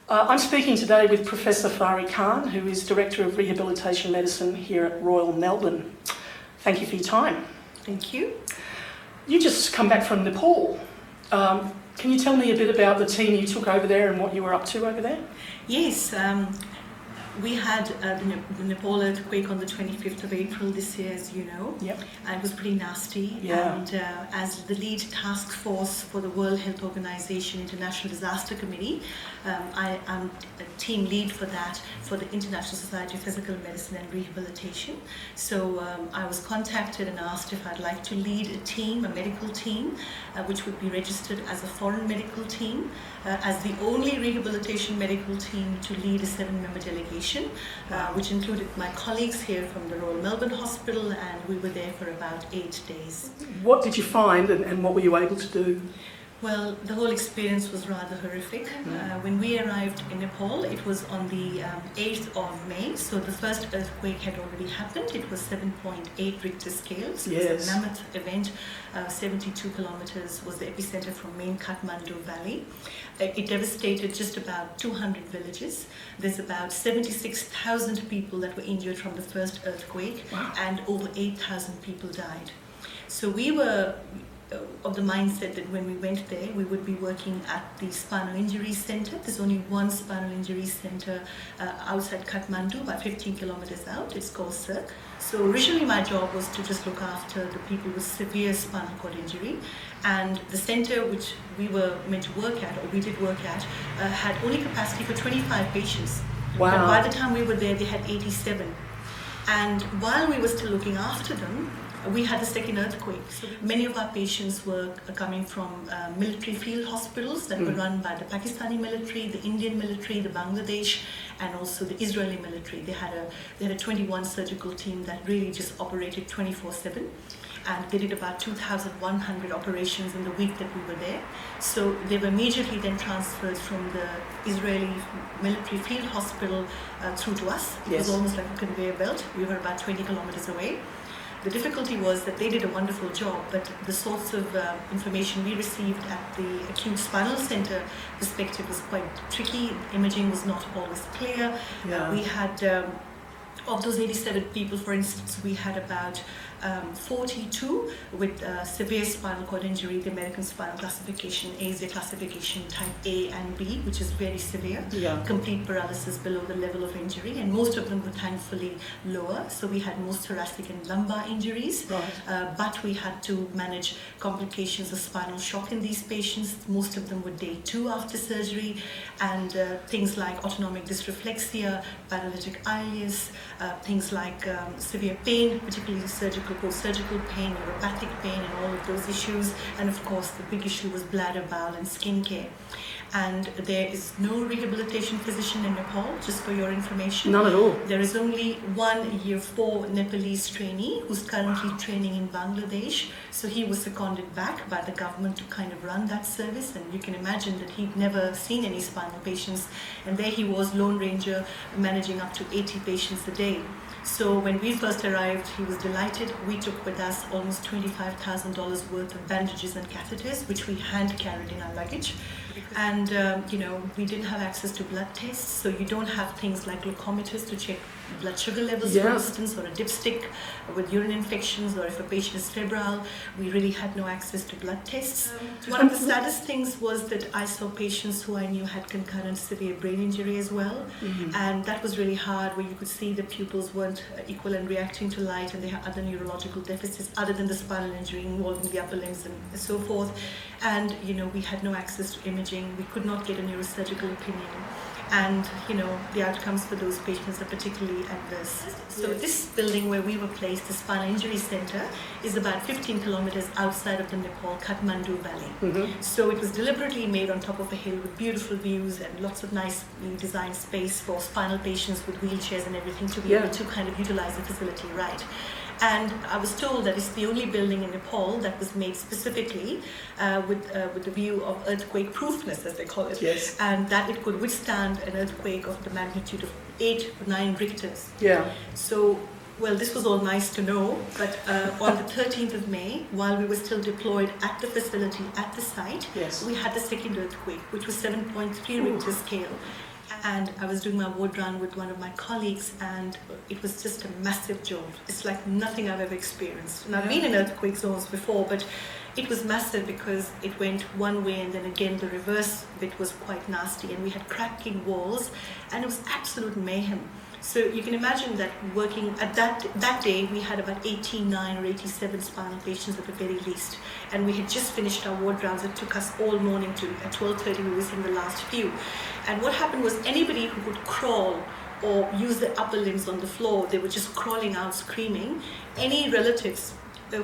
I'm speaking today with Professor Fary Khan, who is Director of Rehabilitation Medicine here at Royal Melbourne. Thank you for your time. Thank you. You just come back from Nepal. Can you tell me a bit about the team you took over there and what you were up to over there? Yes, we had the Nepal earthquake on the 25th of April this year, as you know. Yep. And it was pretty nasty. Yeah. And as the lead task force for the World Health Organization International Disaster Committee, I'm a team lead for that, for the International Society of Physical Medicine and Rehabilitation. So I was contacted and asked if I'd like to lead a team, a medical team, which would be registered as a foreign medical team, as the only rehabilitation medical team to lead a 7-member delegation. Which included my colleagues here from the Royal Melbourne Hospital, and we were there for about 8 days. What did you find and what were you able to do? Well, the whole experience was rather horrific. When we arrived in Nepal, it was on the 8th of May, so the first earthquake had already happened. It was 7.8 Richter scale, so it was a mammoth event. 72 kilometers was the epicenter from main Kathmandu Valley. It devastated just about 200 villages. There's about 76,000 people that were injured from the first earthquake, and over 8,000 people died. So we were of the mindset that when we went there, we would be working at the spinal injury center. There's only one spinal injury center outside Kathmandu, about 15 kilometers out. It's called CIRC. So originally my job was to just look after the people with severe spinal cord injury, and the center which we were meant to work at, or we did work at, had only capacity for 25 patients. Wow. But by the time we were there, they had 87. And while we were still looking after them, we had the second earthquake. So many of our patients were coming from military field hospitals that were run by the Pakistani military, the Indian military, the Bangladesh, and also the Israeli military. They had a 21 surgical team that really just operated 24/7. And they did about 2,100 operations in the week that we were there. So they were immediately then transferred from the Israeli military field hospital through to us. It was almost like a conveyor belt. We were about 20 kilometers away. The difficulty was that they did a wonderful job, but the sorts of information we received at the acute spinal center perspective was quite tricky. Imaging was not always clear. We had, of those 87 people, for instance, we had about 42 with severe spinal cord injury, the American spinal classification, ASIA classification type A and B, which is very severe, complete paralysis below the level of injury, and most of them were thankfully lower. So we had most thoracic and lumbar injuries, but we had to manage complications of spinal shock in these patients. Most of them were day 2 after surgery, and things like autonomic dysreflexia, paralytic ileus, things like severe pain, particularly surgical, post-surgical pain, neuropathic pain, and all of those issues. And of course, the big issue was bladder, bowel, and skin care. And there is no rehabilitation physician in Nepal, just for your information. None at all. There is only one year 4 Nepalese trainee who's currently training in Bangladesh. So he was seconded back by the government to kind of run that service. And you can imagine that he'd never seen any spinal patients. And there he was, Lone Ranger, managing up to 80 patients a day. So when we first arrived, he was delighted. We took with us almost $25,000 worth of bandages and catheters, which we hand carried in our luggage. And, we didn't have access to blood tests, so you don't have things like glucometers to check blood sugar levels, for instance, or a dipstick with urine infections, or if a patient is febrile, we really had no access to blood tests. One of the saddest things was that I saw patients who I knew had concurrent severe brain injury as well, and that was really hard, where you could see the pupils weren't equal and reacting to light, and they had other neurological deficits other than the spinal injury involving the upper limbs and so forth. And, we had no access to imaging. We could not get a neurosurgical opinion. And, the outcomes for those patients are particularly adverse. So this building where we were placed, the Spinal Injury Center, is about 15 kilometers outside of the Nepal Kathmandu Valley. So it was deliberately made on top of a hill with beautiful views and lots of nice designed space for spinal patients with wheelchairs and everything to be able to kind of utilize the facility right. And I was told that it's the only building in Nepal that was made specifically with the view of earthquake proofness, as they call it, and that it could withstand an earthquake of the magnitude of 8 or 9 Richters. So, well, this was all nice to know, but on the 13th of May, while we were still deployed at the facility, at the site, we had the second earthquake, which was 7.3 Richter scale. And I was doing my ward round with one of my colleagues, and it was just a massive jolt. It's like nothing I've ever experienced. And I've been in earthquake zones before, but it was massive because it went one way and then again the reverse bit was quite nasty, and we had cracking walls, and it was absolute mayhem. So you can imagine that working at that day, we had about 89 or 87 spinal patients at the very least. And we had just finished our ward rounds. It took us all morning to, at 12:30, we were seeing the last few. And what happened was anybody who could crawl or use their upper limbs on the floor, they were just crawling out, screaming. Any relatives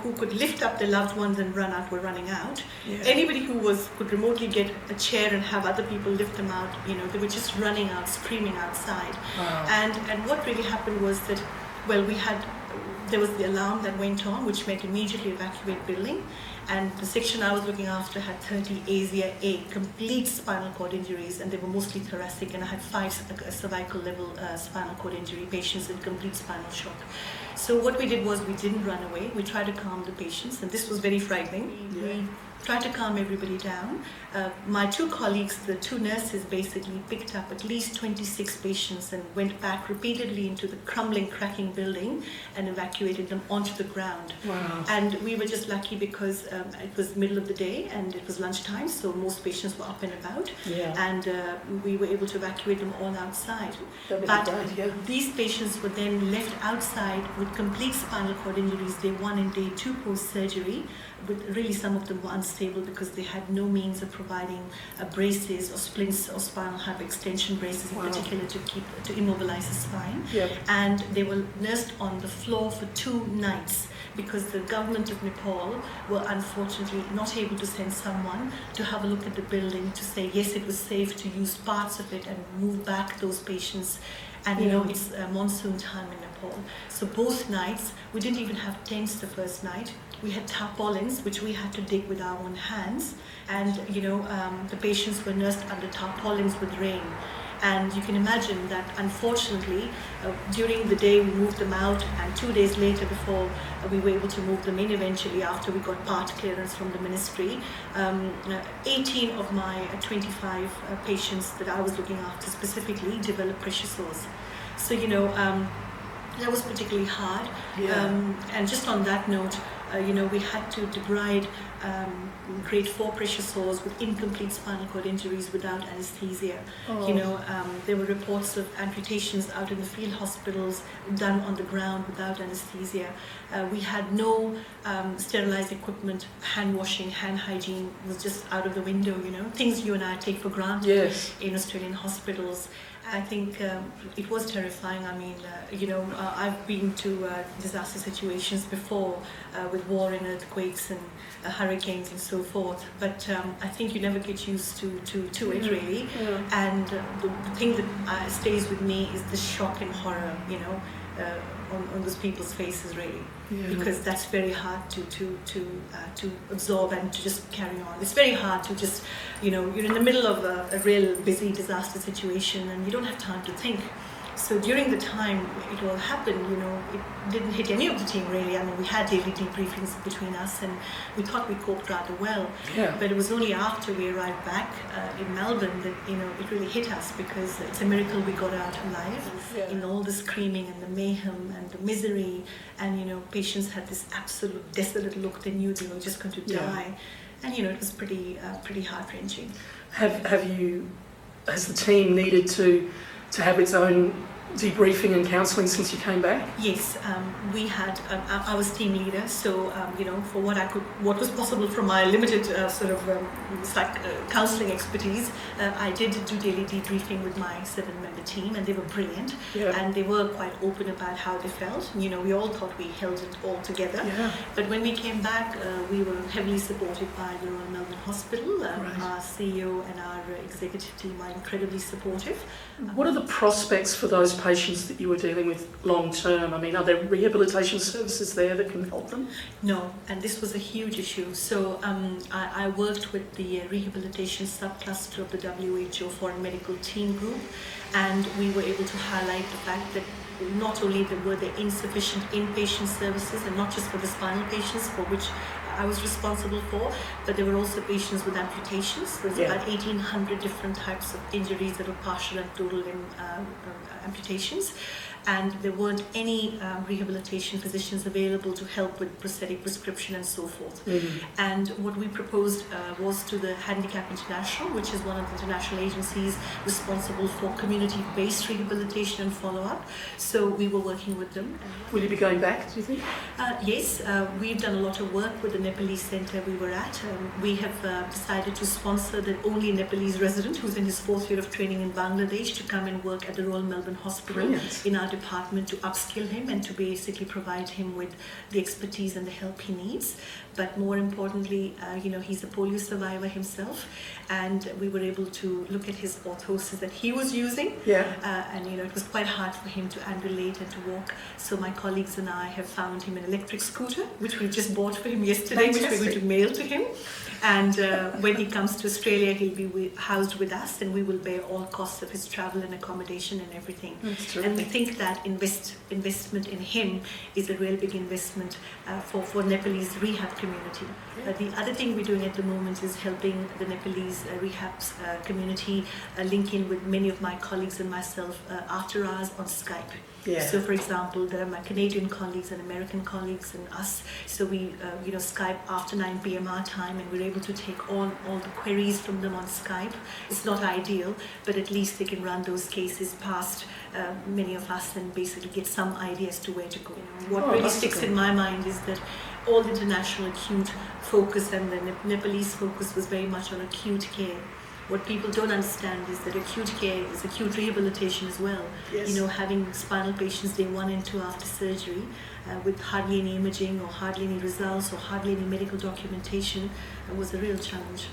who could lift up their loved ones and run out were running out. Yeah. Anybody who could remotely get a chair and have other people lift them out, they were just running out, screaming outside. Wow. And what really happened was that, well, there was the alarm that went on, which meant immediately evacuate building. And the section I was looking after had 30 ASIA-A, complete spinal cord injuries, and they were mostly thoracic, and I had 5 cervical level spinal cord injury patients in complete spinal shock. So what we did was we didn't run away. We tried to calm the patients, and this was very frightening. Yeah. We tried to calm everybody down. My 2 colleagues, the 2 nurses, basically picked up at least 26 patients and went back repeatedly into the crumbling, cracking building and evacuated them onto the ground. Wow. And we were just lucky because it was the middle of the day and it was lunchtime, so most patients were up and about. Yeah. And we were able to evacuate them all outside. But these patients were then left outside with complete spinal cord injuries day 1 and day 2 post-surgery. With really some of them were unstable because they had no means of providing braces or splints or spinal hyperextension braces in particular to immobilize the spine. Yep. And they were nursed on the floor for 2 nights because the government of Nepal were unfortunately not able to send someone to have a look at the building to say yes, it was safe to use parts of it and move back those patients. And it's monsoon time in Nepal. So both nights, we didn't even have tents the first night. We had tarpaulins, which we had to dig with our own hands. And, the patients were nursed under tarpaulins with rain. And you can imagine that, unfortunately, during the day we moved them out, and 2 days later, before we were able to move them in eventually, after we got part clearance from the ministry, 18 of my 25 patients that I was looking after specifically developed pressure sores. So, that was particularly hard. Yeah. And just on that note, we had to debride grade 4 pressure sores with incomplete spinal cord injuries without anesthesia. Oh. There were reports of amputations out in the field hospitals done on the ground without anesthesia. We had no sterilized equipment. Hand washing, hand hygiene was just out of the window, things you and I take for granted in Australian hospitals. I think it was terrifying. I mean, I've been to disaster situations before with war and earthquakes and hurricanes and so forth. But I think you never get used to it really. Yeah. And the thing that stays with me is the shock and horror, on those people's faces really. Yeah. Because that's very hard to absorb and to just carry on. It's very hard to just, you're in the middle of a real busy disaster situation and you don't have time to think. So during the time it all happened, it didn't hit any of the team really. I mean, we had daily debriefings between us and we thought we coped rather well. Yeah. But it was only after we arrived back in Melbourne that, it really hit us because it's a miracle we got out alive. Yeah. In all the screaming and the mayhem and the misery, and, patients had this absolute desolate look. They knew they were just going to die. And, it was pretty heart-wrenching. Has the team needed to have its own debriefing and counselling since you came back? Yes, we had. I was team leader, so for what was possible from my limited counselling expertise, I did do daily debriefing with my 7-member team, and they were brilliant. Yeah. And they were quite open about how they felt. We all thought we held it all together. Yeah. But when we came back, we were heavily supported by the Royal Melbourne Hospital. Right. Our CEO and our executive team are incredibly supportive. What are the prospects for those patients that you were dealing with long term? I mean, are there rehabilitation services there that can help them? No, and this was a huge issue. So I worked with the rehabilitation subcluster of the WHO Foreign Medical Team Group, and we were able to highlight the fact that not only were there insufficient inpatient services, and not just for the spinal patients, for which I was responsible for, but there were also patients with amputations. There's about 1,800 different types of injuries that were partial and total limb amputations. And there weren't any rehabilitation physicians available to help with prosthetic prescription and so forth. And what we proposed was to the Handicap International, which is one of the international agencies responsible for community-based rehabilitation and follow-up. So we were working with them. Will you be going back, do you think? Yes, we've done a lot of work with the Nepalese centre we were at. We have decided to sponsor the only Nepalese resident who's in his 4th year of training in Bangladesh to come and work at the Royal Melbourne Hospital in our department to upskill him and to basically provide him with the expertise and the help he needs. But more importantly, he's a polio survivor himself, and we were able to look at his orthosis that he was using. And it was quite hard for him to ambulate and to walk. So my colleagues and I have found him an electric scooter, which we just bought for him yesterday, which we're going to mail to him. And when he comes to Australia, he'll be housed with us, and we will bear all costs of his travel and accommodation and everything. And we think that investment in him is a real big investment for Nepalese rehab community. The other thing we're doing at the moment is helping the Nepalese rehab community link in with many of my colleagues and myself after hours on Skype. So, for example, there are my Canadian colleagues and American colleagues and us. So we, Skype after 9 p.m. our time, and we're able to take all the queries from them on Skype. It's not ideal, but at least they can run those cases past many of us and basically get some idea as to where to go. What really sticks in my mind is that all the international acute focus and the Nepalese focus was very much on acute care. What people don't understand is that acute care is acute rehabilitation as well. Having spinal patients day 1 and 2 after surgery with hardly any imaging or hardly any results or hardly any medical documentation was a real challenge.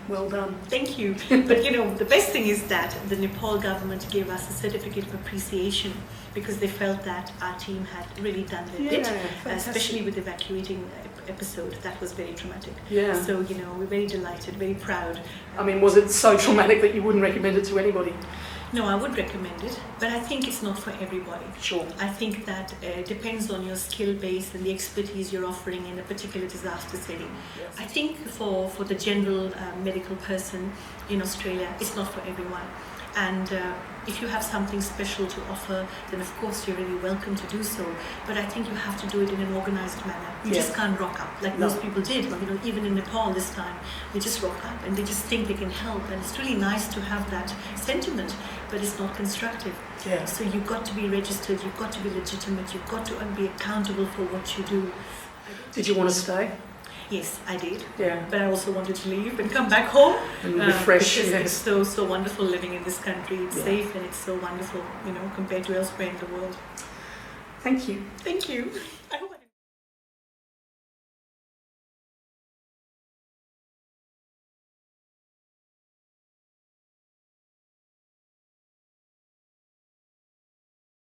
Well done. Thank you. But the best thing is that the Nepal government gave us a certificate of appreciation because they felt that our team had really done their bit, especially with evacuating episode. That was very traumatic. So, we're very delighted, very proud. I mean, was it so traumatic that you wouldn't recommend it to anybody? No, I would recommend it, but I think it's not for everybody. Sure. I think that it depends on your skill base and the expertise you're offering in a particular disaster setting. I think for the general medical person in Australia, it's not for everyone. And if you have something special to offer, then of course you're really welcome to do so. But I think you have to do it in an organized manner. You just can't rock up like most people did. Even in Nepal this time, they just rock up and they just think they can help. And it's really nice to have that sentiment, but it's not constructive. So you've got to be registered, you've got to be legitimate, you've got to be accountable for what you do. Did you want to stay? Yes, I did. But I also wanted to leave and come back home. And refresh. It's so wonderful living in this country. It's safe and it's so wonderful, compared to elsewhere in the world. Thank you. Thank you. I hope